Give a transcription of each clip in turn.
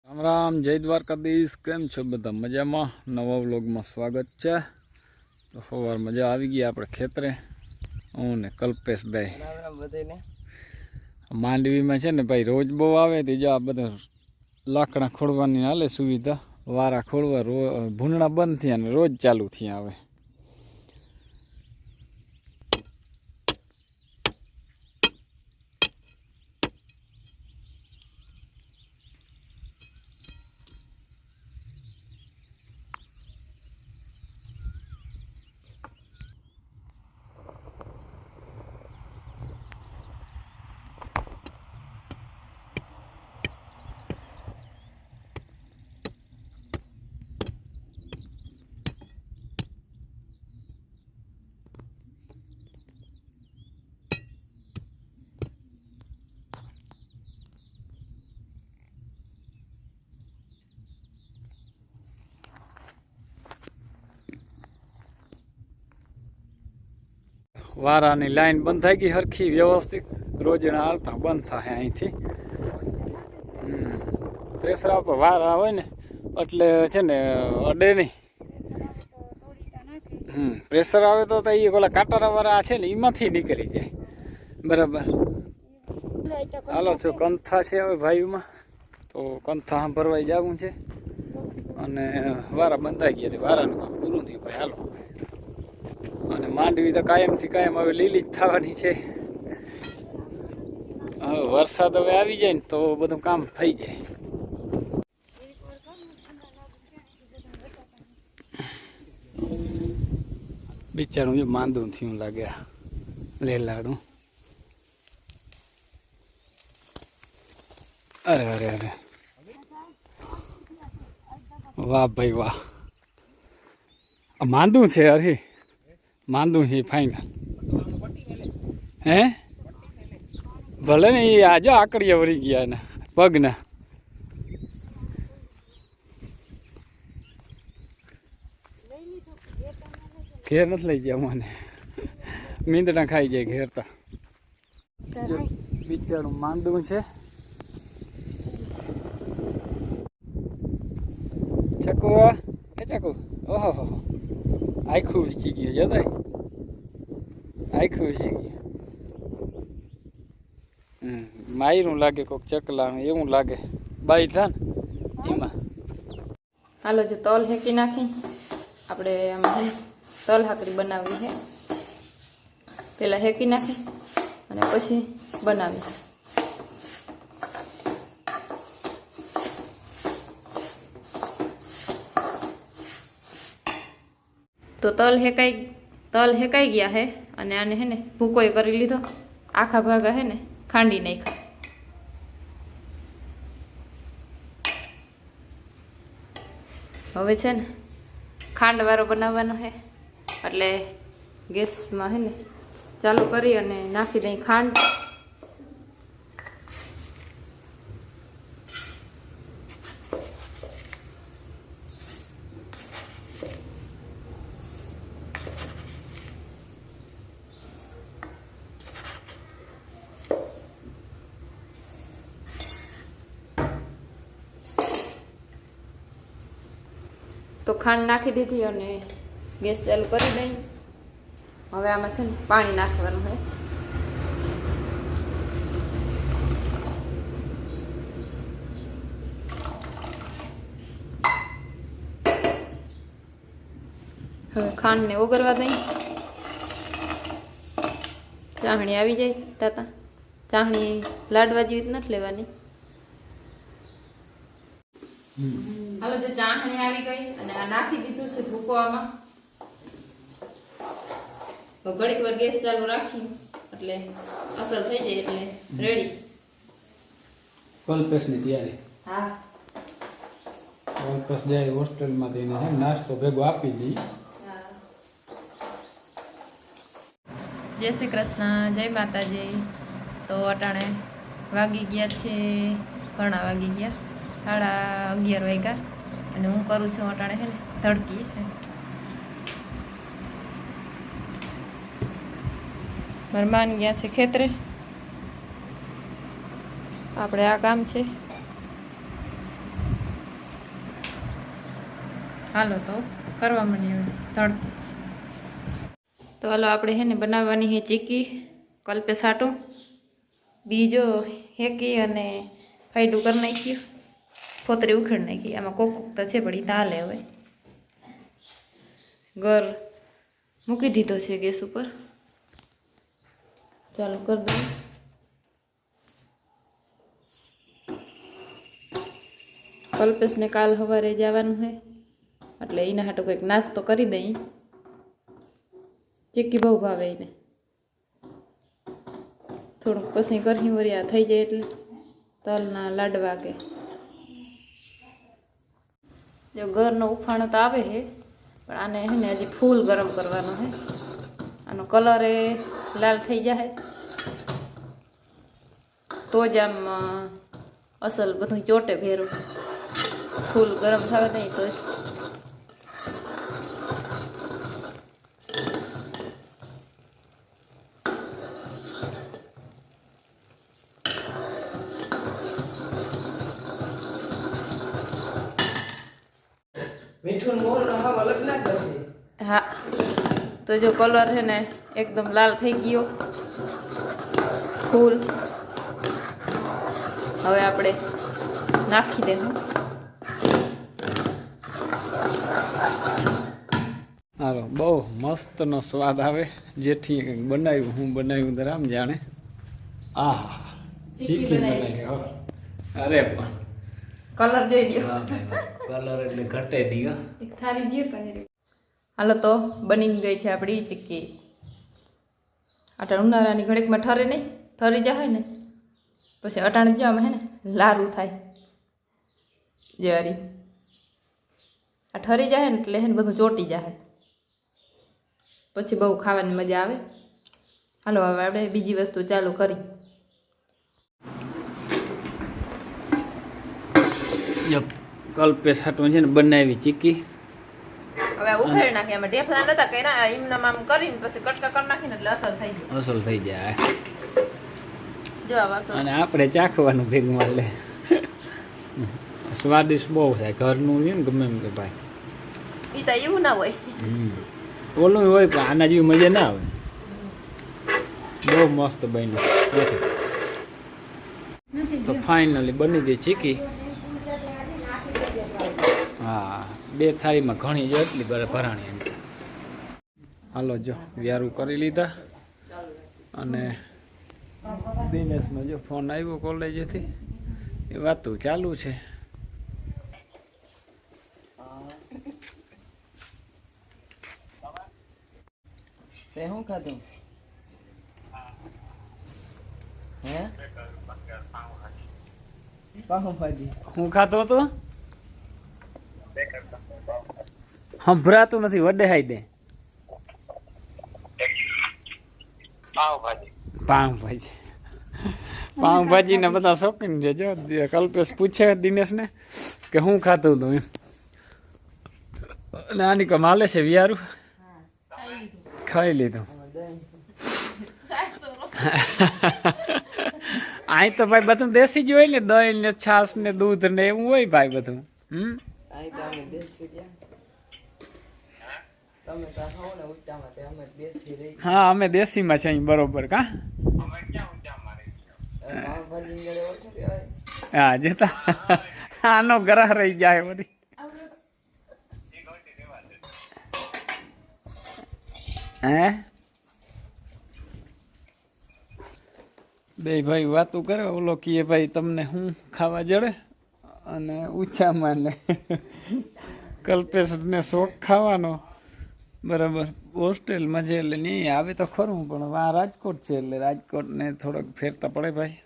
રામ રામ, જય દ્વારકાધીશ. કેમ છો બધા? મજામાં? નવા વ્લોગમાં સ્વાગત છે. તો સવાર મજા આવી ગઈ આપણે ખેતરે. હું ને કલ્પેશભાઈ માંડવીમાં છે ને ભાઈ, રોજ બહુ આવે તો જો આ બધા લાકડા ખોળવાની હાલે સુવિધા. વારા ખોળવા ભૂંડણા બંધ થયા ને રોજ ચાલુ થયા આવે. વારાની લાઈન બંધ થઈ ગઈ હરખી વ્યવસ્થિત. રોજના હાલતા બંધ થાય અહીંથી. પ્રેશર આપે વારા હોય ને એટલે છે ને અડે નહીં. પ્રેશર આવે તો એ ઓલા કાંટારા વાળા છે ને એમાંથી નીકળી જાય બરાબર. હાલો છો કંથા છે હવે ભાઈઓમાં, તો કંથા ભરવાઈ જવું છે. અને વારા બંધાઈ ગયા, વારાનું કામ પૂરું થયું ભાઈ. હાલો, અને માંડવી તો કાયમથી કાયમ હવે લીલી જ થવાની છે. હવે વરસાદ હવે આવી જાય ને તો બધું કામ થઈ જાય. બિચારું જો માંદું થયું લાગે લેલાડું. અરે અરે અરે, વાહ ભાઈ વાહ. માંદું છે, અરે માંદું છે ફાઇનલ. હે ભલે ને, એ આજો આકડીયા વળી ગયા ને પગના. ઘેર નથી લઈ ગયા મને, મીંદડા ખાઈ જાય ઘેરતા. બિચારું માંદું છે. ચકુ એ ચકુ, ઓહો આખું વીચી ગયું જતા, આખું વીચી ગયું. માયરું લાગે કોક ચકલા એવું લાગે. બાઈ થા ને એમાં. હાલો, જો તલ હેકી નાખી આપણે આમાં તલ હાકરી બનાવવી છે. પહેલાં હેકી નાખી અને પછી બનાવી. તો તલ હેકાઈ ગયા હે. અને આને હે ને ભૂકોય કરી લીધો. આખા ભાગા હે ને ખાંડી નાખ્યા. હવે છે ને ખાંડવાળો બનાવવાનો છે, એટલે ગેસમાં હે ને ચાલુ કરી અને નાખી દઈ ખાંડ. તો ખાંડ નાખી દીધી અને ગેસ ચાલુ કરી દઈ. હવે આમાં છે ને પાણી નાખવાનું હોય. હવે ખાંડને ઓગળવા દઈ. ચાહણી આવી જાય તાતા. ચાહણી લાડવા જેવી નથી લેવાની. હાલો, જો ચાહણી આવી ગઈ અને આ નાખી દીધું છે ભૂકો આમાં. તો ઘડીક વાર ગેસ ચાલુ રાખી એટલે અસર થઈ જાય એટલે રેડી. કલ્પેશની તૈયારી. હા, કલ્પેશ જાય હોસ્ટેલમાં થઈને નાસ્તો ભેગો આપી દઈ. જય શ્રી કૃષ્ણ, જય માતાજી. તો અટાણે વાગી ગયા છે, ઘણા વાગી ગયા, 11:30 વાગ્યા. અને હું કરું છું અટાણે છે ને તડકી. મહેમાન ગયા છે ખેતરે. આપણે આ કામ છે. હાલો તો કરવા માંડીએ તડકો. તો હાલો આપણે હે ને બનાવવાની હે ચીક્કી કલ્પે સાટો બીજો હેકી અને ફાયડું કરી નાખ્યું, ફોતરી ઉખેડ નાખી. આમાં કોક તો છે પણ એ તાલે. હવે ઘર મૂકી દીધો છે ગેસ ઉપર, ચાલુ કરી દઉં. કલ્પેશને કાલ સવારે જવાનું છે એટલે એના હાટો કંઈક નાસ્તો કરી દઈ. ચીક્કી બહુ ભાવે એને. થોડુંક પછી કરહી વરિયા થઈ જાય એટલે તલના લાડવા કે જો ઘરનો ઉફાણો તો આવે છે પણ આને હે ને હજી ફૂલ ગરમ કરવાનો છે. આનો કલર એ લાલ થઈ જાય તો જ આમ અસલ બધું ચોટે ભેરું. ફૂલ ગરમ થવા નહીં તો જ. મીઠું મોર હાવ અલગ ના કરશે. હા તો જો કલર છે ને એકદમ લાલ થઈ ગયો ફૂલ. હવે આપણે નાખી દેવું. હાલો બહુ મસ્તનો સ્વાદ આવે. જેથી કંઈક બનાવ્યું, હું બનાવ્યું તો રામ જાણે. આહ ચીક્કી બનાવી. અરે પણ કલર જોઈ લ્યો. કલર એટલે ઘટે દીયો. એક થાળી દે કરી. હાલો તો બની ગઈ છે આપણી ચીક્કી. આટા ઉનાળાની ઘડીકમાં ઠરે નહીં, ઠરી જાય ને પછી અટાણે જ હે ને લારું થાય. જેવારી આ ઠરી જાય ને એટલે હે ને બધું ચોટી જાય પછી બહુ ખાવાની મજા આવે. હાલો હવે આપણે બીજી વસ્તુ ચાલુ કરી. કલ્પેશ હાટું છે ને બનાવી ચીક્કી. હવે ઉખેડ નાખી. આમાં ઢેફલા નતા કર્યા, એમનામ આમ કરીને પછી કટકા કરી નાખીને એટલે અસર થઈ જાય. અસલ થઈ જાય. જો આ વાસો અને આપણે ચાખવાનું ભેગું માલે. સ્વાદિષ્ટ બહુ થાય. ઘરનું છે ને ગમે એમ કે ભાઈ. એ તો એવું ના હોય. ઓલું હોય પણ આના જેવી મજા ના આવે. બહુ મસ્ત બન્યું. તો ફાઇનલી બની ગઈ ચીક્કી. હા 2 થાળીમાં ઘણી જો એટલી ભરાણી એમ. હાલો જો વ્યારું કરી લીધા. અને દિનેશનો જો ફોન આવ્યો કોલેજેથી, એ વાતું ચાલુ છે. તે શું ખાધું? હે પાવભાજી. હું ખાતો હતો સંભળાતું નથી. વડે હાઈ દે. પાવભાજી. પાવભાજી ને બધા શોખીન છે. જો કલ્પેશ પૂછે દિનેશ ને કે હું ખાતું હતું એમ. અને આની કમાલે છે વિયારું. ખાઈ લીધું. અહીં તો ભાઈ બધું દેશી જ હોય ને. દહીં ને છાશ ને દૂધ ને એવું હોય ભાઈ બધું. અહીં તો અમે દેશી રહ્યા. તમે તો હો ને ઊંચામાં તે અમે દેશી રહી. હા અમે દેશીમાં છે અહીં બરોબર. કા પાવભાજી ઘરે ઓછું કહેવાય. હા જતા આનો ગરાહ રહી જાય વળી. હે બે ભાઈ વાતું કરે. ઓલો કીએ ભાઈ તમને શું ખાવા જડે, અને ઊંચામાં ને કલ્પેશને શોખ ખાવાનો. બરાબર હોસ્ટેલમાં છે એટલે નહીં આવે તો ખરું, પણ આ રાજકોટ છે એટલે રાજકોટને થોડોક ફેરતા પડે ભાઈ.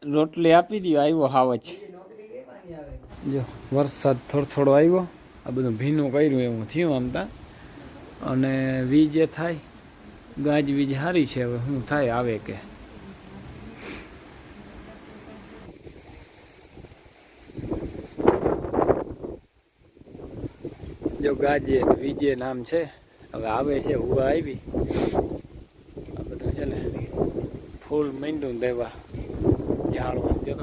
રોટલી આપી દો. આવ્યો હાવ જ. જો વરસાદ થોડો થોડો આવ્યો. આ બધું ભીનું કર્યું એવું થયું આમતા. અને વીજ એ થાય ગાજવીજ સારી છે. હવે શું થાય આવે કે. જો ગાજે વીજે નામ છે. હવે આવે છે. હુવા આવી. આ બધું છે ને ફૂલ માંડ્યું દેવા ઝાડવા. જો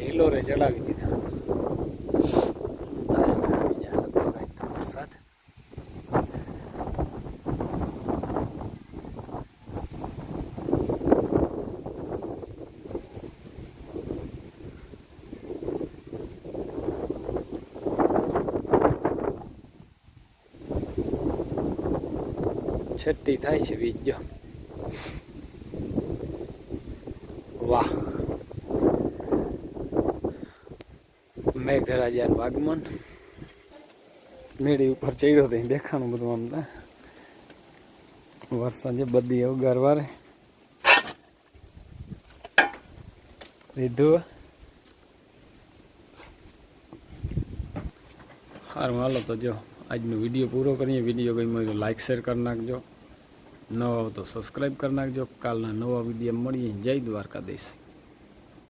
હિલોરે ચડાવી દીધા. છેટી થાય છે વીજ જો વાહ મેઘરાજાનું આગમન મેળી ઉપર ચડ્યો તો દેખાણું બધું આમ તા વરસાદ જે બધી અવગારવારે લીધું સારું હાલો તો જો આજનો વિડીયો પૂરો કરીએ. વિડીયો ગમ્યો હોય તો લાઈક શેર કરી નાખજો, નવા હો તો સબસ્ક્રાઈબ કરી નાખજો. કાલના નવા વિડીયો મળીએ. જય દ્વારકાધીશ.